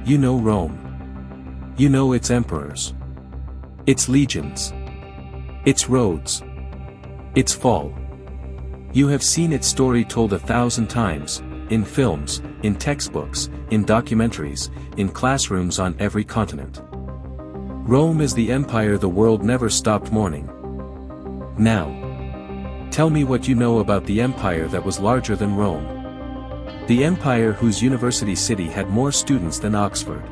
You know Rome. You know its emperors. Its legions. Its roads. Its fall. You have seen its story told 1,000 times, in films, in textbooks, in documentaries, in classrooms on every continent. Rome is the empire the world never stopped mourning. Now, tell me what you know about the empire that was larger than Rome. The empire whose university city had more students than Oxford.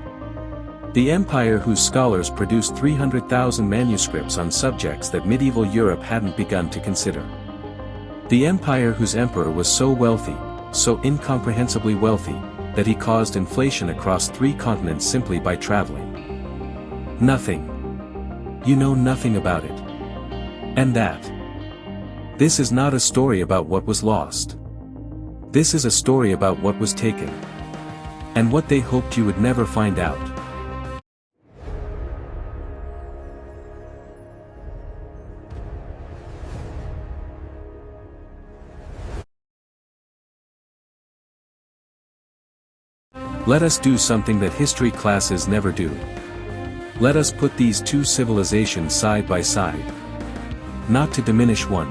The empire whose scholars produced 300,000 manuscripts on subjects that medieval Europe hadn't begun to consider. The empire whose emperor was so wealthy, so incomprehensibly wealthy, that he caused inflation across 3 continents simply by traveling. Nothing. You know nothing about it. And that. This is not a story about what was lost. This is a story about what was taken. And what they hoped you would never find out. Let us do something that history classes never do. Let us put these 2 civilizations side by side. Not to diminish one,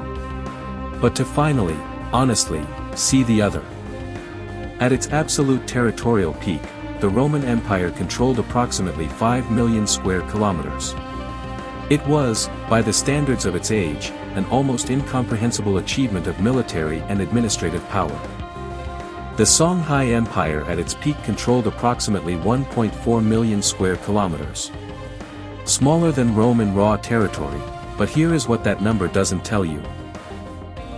but to finally, honestly, see the other. At its absolute territorial peak, the Roman Empire controlled approximately 5 million square kilometers. It was, by the standards of its age, an almost incomprehensible achievement of military and administrative power. The Songhai Empire at its peak controlled approximately 1.4 million square kilometers. Smaller than Rome in raw territory, but here is what that number doesn't tell you.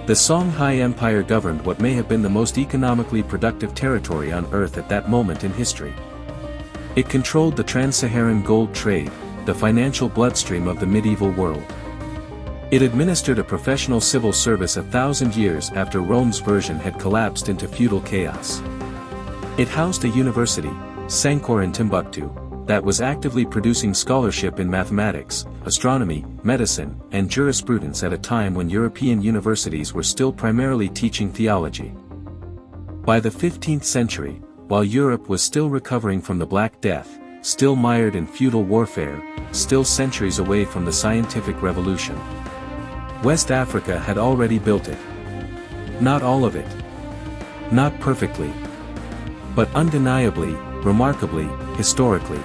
The Songhai Empire governed what may have been the most economically productive territory on Earth at that moment in history. It controlled the trans-Saharan gold trade, the financial bloodstream of the medieval world. It administered a professional civil service 1,000 years after Rome's version had collapsed into feudal chaos. It housed a university, Songhai in Timbuktu, that was actively producing scholarship in mathematics, astronomy, medicine, and jurisprudence at a time when European universities were still primarily teaching theology. By the 15th century, while Europe was still recovering from the Black Death, still mired in feudal warfare, still centuries away from the scientific revolution, West Africa had already built it. Not all of it. Not perfectly. But undeniably, remarkably, historically.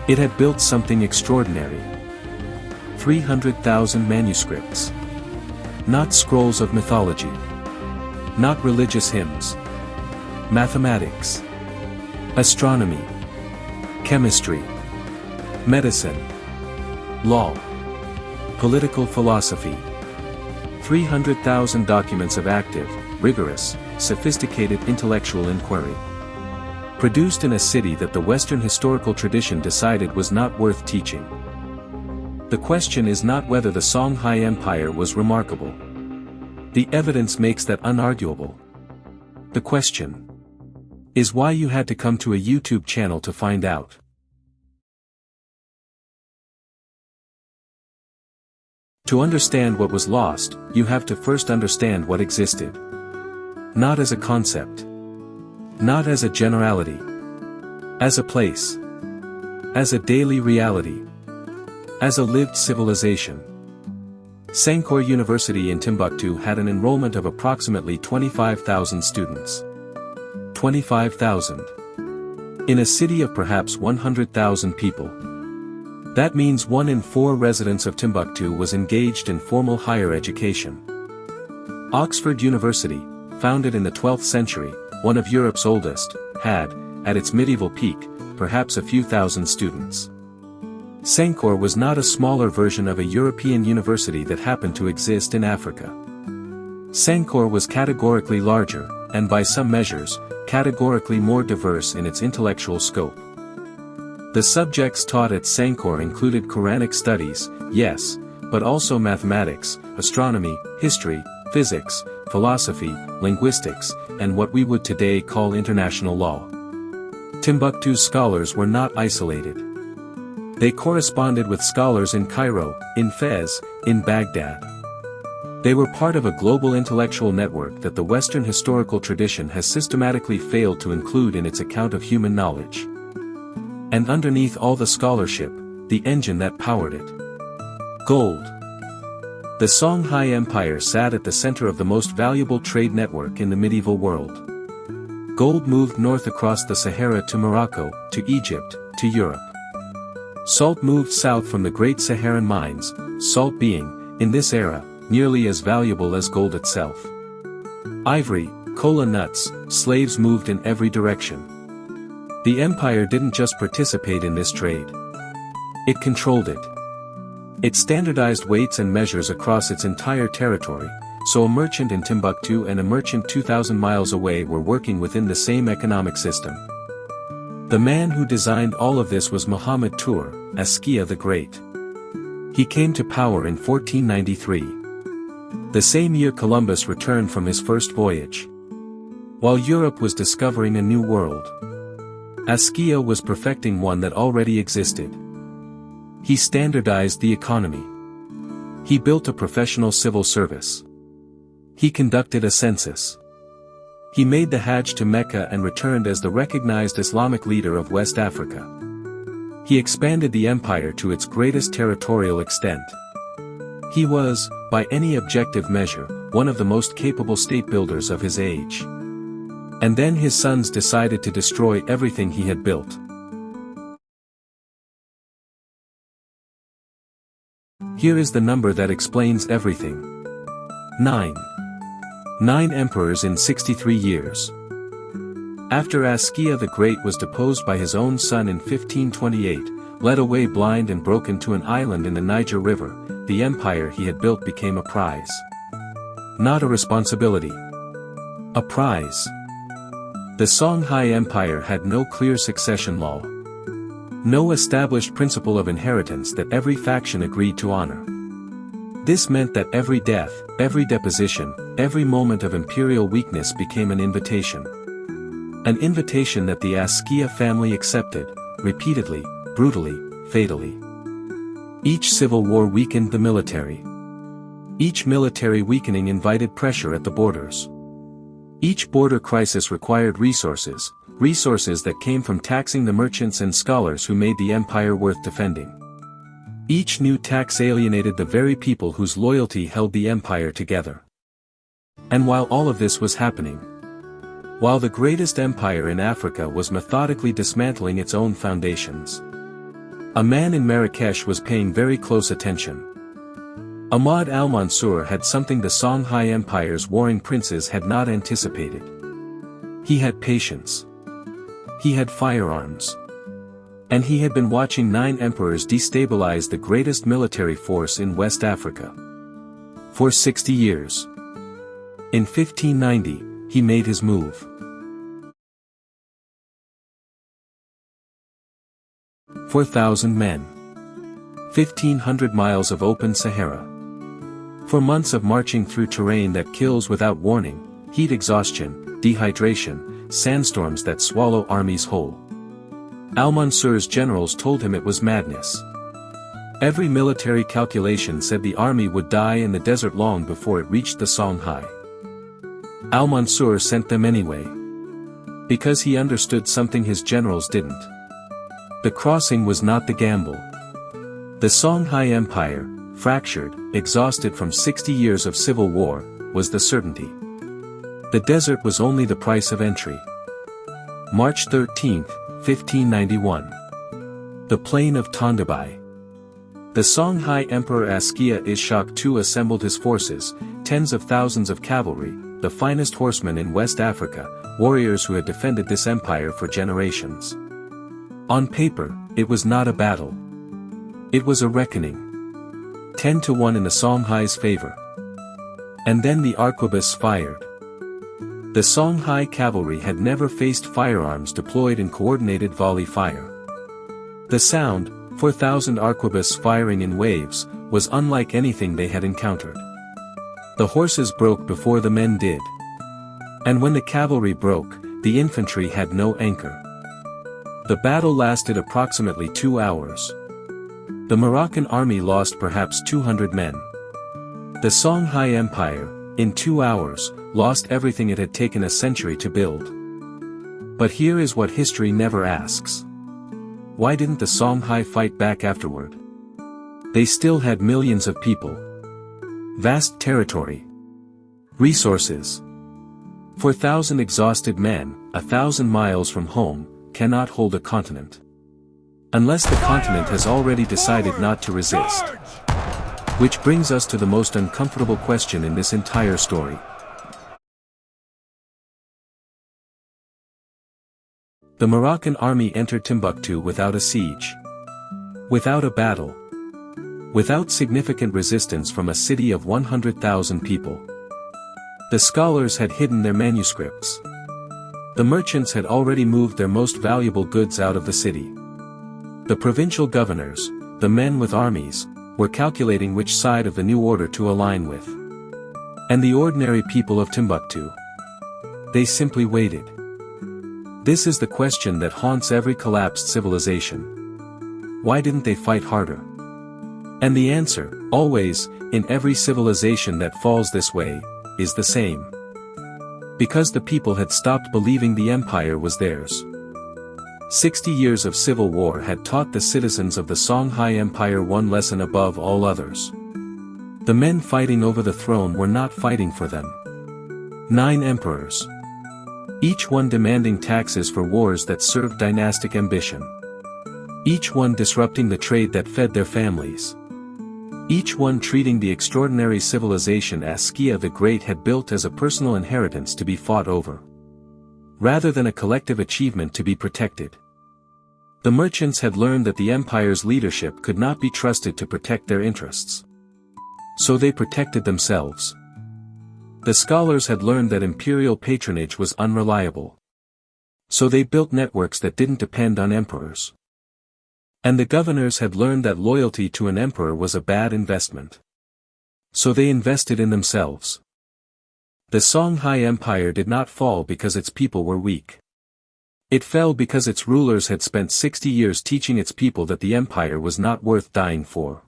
It had built something extraordinary. 300,000 manuscripts. Not scrolls of mythology. Not religious hymns. Mathematics. Astronomy. Chemistry. Medicine. Law. Political philosophy. 300,000 documents of active, rigorous, sophisticated intellectual inquiry. Produced in a city that the Western historical tradition decided was not worth teaching. The question is not whether the Songhai Empire was remarkable. The evidence makes that unarguable. The question is why you had to come to a YouTube channel to find out. To understand what was lost, you have to first understand what existed. Not as a concept. Not as a generality. As a place. As a daily reality. As a lived civilization. Songhai University in Timbuktu had an enrollment of approximately 25,000 students. 25,000. In a city of perhaps 100,000 people. That means 1 in 4 residents of Timbuktu was engaged in formal higher education. Oxford University, founded in the 12th century, one of Europe's oldest, had, at its medieval peak, perhaps a few thousand students. Songhai was not a smaller version of a European university that happened to exist in Africa. Songhai was categorically larger, and by some measures, categorically more diverse in its intellectual scope. The subjects taught at Songhai included Quranic studies, yes, but also mathematics, astronomy, history, physics, philosophy, linguistics, and what we would today call international law. Timbuktu's scholars were not isolated. They corresponded with scholars in Cairo, in Fez, in Baghdad. They were part of a global intellectual network that the Western historical tradition has systematically failed to include in its account of human knowledge. And underneath all the scholarship, the engine that powered it. Gold. The Songhai Empire sat at the center of the most valuable trade network in the medieval world. Gold moved north across the Sahara to Morocco, to Egypt, to Europe. Salt moved south from the great Saharan mines, salt being, in this era, nearly as valuable as gold itself. Ivory, cola nuts, slaves moved in every direction. The empire didn't just participate in this trade. It controlled it. It standardized weights and measures across its entire territory, so a merchant in Timbuktu and a merchant 2,000 miles away were working within the same economic system. The man who designed all of this was Muhammad Tur, Askia the Great. He came to power in 1493. The same year Columbus returned from his first voyage. While Europe was discovering a new world, Askia was perfecting one that already existed. He standardized the economy. He built a professional civil service. He conducted a census. He made the Hajj to Mecca and returned as the recognized Islamic leader of West Africa. He expanded the empire to its greatest territorial extent. He was, by any objective measure, one of the most capable state builders of his age. And then his sons decided to destroy everything he had built. Here is the number that explains everything. 9. 9 emperors in 63 years. After Askia the Great was deposed by his own son in 1528, led away blind and broken to an island in the Niger River, the empire he had built became a prize. Not a responsibility. A prize. The Songhai Empire had no clear succession law. No established principle of inheritance that every faction agreed to honor. This meant that every death, every deposition, every moment of imperial weakness became an invitation. An invitation that the Askia family accepted, repeatedly, brutally, fatally. Each civil war weakened the military. Each military weakening invited pressure at the borders. Each border crisis required resources that came from taxing the merchants and scholars who made the empire worth defending. Each new tax alienated the very people whose loyalty held the empire together. And while all of this was happening, while the greatest empire in Africa was methodically dismantling its own foundations, a man in Marrakesh was paying very close attention. Ahmad al-Mansur had something the Songhai Empire's warring princes had not anticipated. He had patience. He had firearms. And he had been watching 9 emperors destabilize the greatest military force in West Africa. For 60 years. In 1590, he made his move. 4,000 men. 1,500 miles of open Sahara. For months of marching through terrain that kills without warning, heat exhaustion, dehydration, sandstorms that swallow armies whole. Al-Mansur's generals told him it was madness. Every military calculation said the army would die in the desert long before it reached the Songhai. Al-Mansur sent them anyway. Because he understood something his generals didn't. The crossing was not the gamble. The Songhai Empire, fractured, exhausted from 60 years of civil war, was the certainty. The desert was only the price of entry. March 13, 1591. The plain of Tondabai. The Songhai Emperor Askia Ishak II assembled his forces, tens of thousands of cavalry, the finest horsemen in West Africa, warriors who had defended this empire for generations. On paper, it was not a battle. It was a reckoning. 10-1 in the Songhai's favor. And then the arquebus fired. The Songhai cavalry had never faced firearms deployed in coordinated volley fire. The sound, 4,000 arquebus firing in waves, was unlike anything they had encountered. The horses broke before the men did. And when the cavalry broke, the infantry had no anchor. The battle lasted approximately 2 hours. The Moroccan army lost perhaps 200 men. The Songhai Empire, in 2 hours, lost everything it had taken a century to build. But here is what history never asks. Why didn't the Songhai fight back afterward? They still had millions of people. Vast territory. Resources. 4,000 exhausted men, 1,000 miles from home, cannot hold a continent. Unless the continent has already decided not to resist. Which brings us to the most uncomfortable question in this entire story. The Moroccan army entered Timbuktu without a siege. Without a battle. Without significant resistance from a city of 100,000 people. The scholars had hidden their manuscripts. The merchants had already moved their most valuable goods out of the city. The provincial governors, the men with armies, were calculating which side of the new order to align with. And the ordinary people of Timbuktu. They simply waited. This is the question that haunts every collapsed civilization. Why didn't they fight harder? And the answer, always, in every civilization that falls this way, is the same. Because the people had stopped believing the empire was theirs. 60 years of civil war had taught the citizens of the Songhai Empire one lesson above all others. The men fighting over the throne were not fighting for them. 9 emperors. Each one demanding taxes for wars that served dynastic ambition. Each one disrupting the trade that fed their families. Each one treating the extraordinary civilization Askia the Great had built as a personal inheritance to be fought over. Rather than a collective achievement to be protected. The merchants had learned that the empire's leadership could not be trusted to protect their interests. So they protected themselves. The scholars had learned that imperial patronage was unreliable. So they built networks that didn't depend on emperors. And the governors had learned that loyalty to an emperor was a bad investment. So they invested in themselves. The Songhai Empire did not fall because its people were weak. It fell because its rulers had spent 60 years teaching its people that the empire was not worth dying for.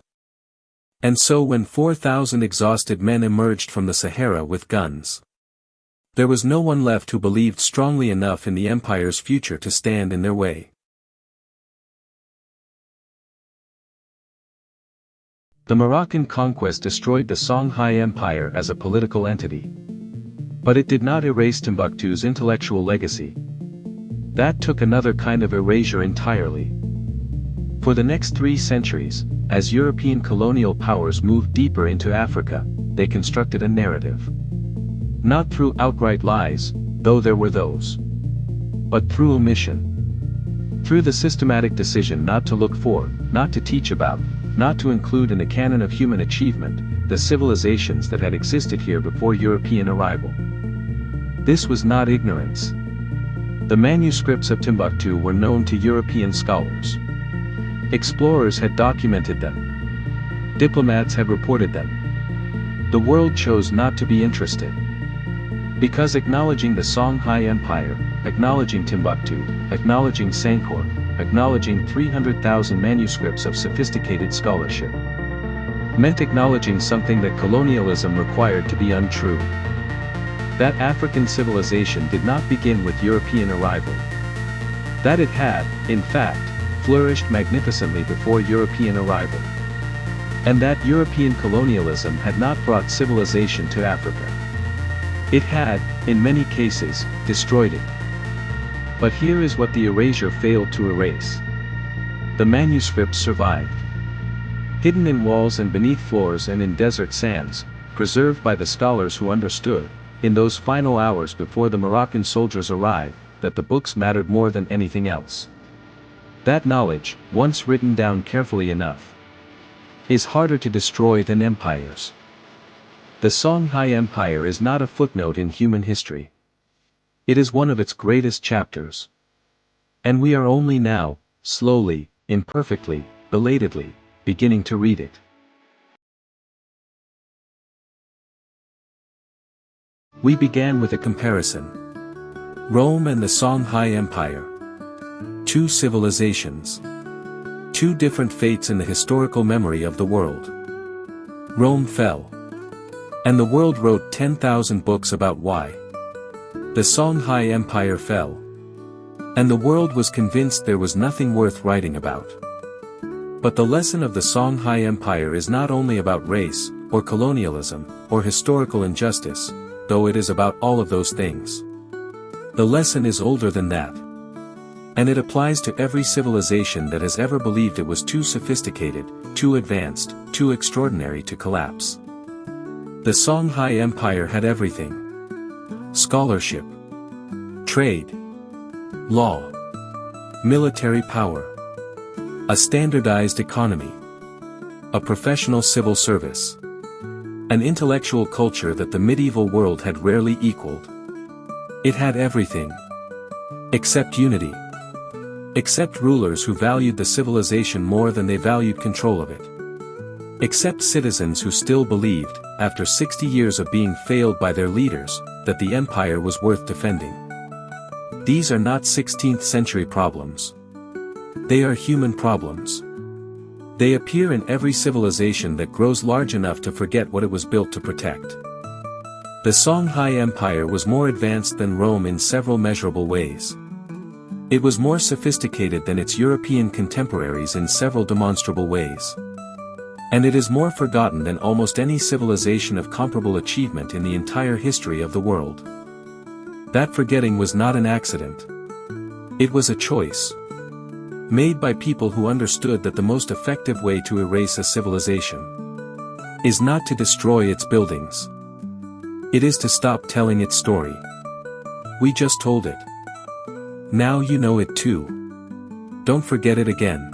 And so when 4,000 exhausted men emerged from the Sahara with guns, there was no one left who believed strongly enough in the empire's future to stand in their way. The Moroccan conquest destroyed the Songhai Empire as a political entity. But it did not erase Timbuktu's intellectual legacy. That took another kind of erasure entirely. For the next 3 centuries, as European colonial powers moved deeper into Africa, they constructed a narrative. Not through outright lies, though there were those. But through omission. Through the systematic decision not to look for, not to teach about, not to include in the canon of human achievement, the civilizations that had existed here before European arrival. This was not ignorance. The manuscripts of Timbuktu were known to European scholars. Explorers had documented them. Diplomats had reported them. The world chose not to be interested. Because acknowledging the Songhai Empire, acknowledging Timbuktu, acknowledging Sankor, acknowledging 300,000 manuscripts of sophisticated scholarship, meant acknowledging something that colonialism required to be untrue. That African civilization did not begin with European arrival. That it had, in fact, flourished magnificently before European arrival. And that European colonialism had not brought civilization to Africa. It had, in many cases, destroyed it. But here is what the erasure failed to erase. The manuscripts survived. Hidden in walls and beneath floors and in desert sands, preserved by the scholars who understood, in those final hours before the Moroccan soldiers arrived, that the books mattered more than anything else. That knowledge, once written down carefully enough, is harder to destroy than empires. The Songhai Empire is not a footnote in human history. It is one of its greatest chapters. And we are only now, slowly, imperfectly, belatedly, beginning to read it. We began with a comparison. Rome and the Songhai Empire. 2 civilizations. 2 different fates in the historical memory of the world. Rome fell. And the world wrote 10,000 books about why. The Songhai Empire fell. And the world was convinced there was nothing worth writing about. But the lesson of the Songhai Empire is not only about race, or colonialism, or historical injustice, though it is about all of those things. The lesson is older than that. And it applies to every civilization that has ever believed it was too sophisticated, too advanced, too extraordinary to collapse. The Songhai Empire had everything. Scholarship, trade, law, military power, a standardized economy, a professional civil service, an intellectual culture that the medieval world had rarely equaled. It had everything. Except unity. Except rulers who valued the civilization more than they valued control of it. Except citizens who still believed, after 60 years of being failed by their leaders, that the empire was worth defending. These are not 16th century problems. They are human problems. They appear in every civilization that grows large enough to forget what it was built to protect. The Songhai Empire was more advanced than Rome in several measurable ways. It was more sophisticated than its European contemporaries in several demonstrable ways. And it is more forgotten than almost any civilization of comparable achievement in the entire history of the world. That forgetting was not an accident. It was a choice. Made by people who understood that the most effective way to erase a civilization is not to destroy its buildings. It is to stop telling its story. We just told it. Now you know it too. Don't forget it again.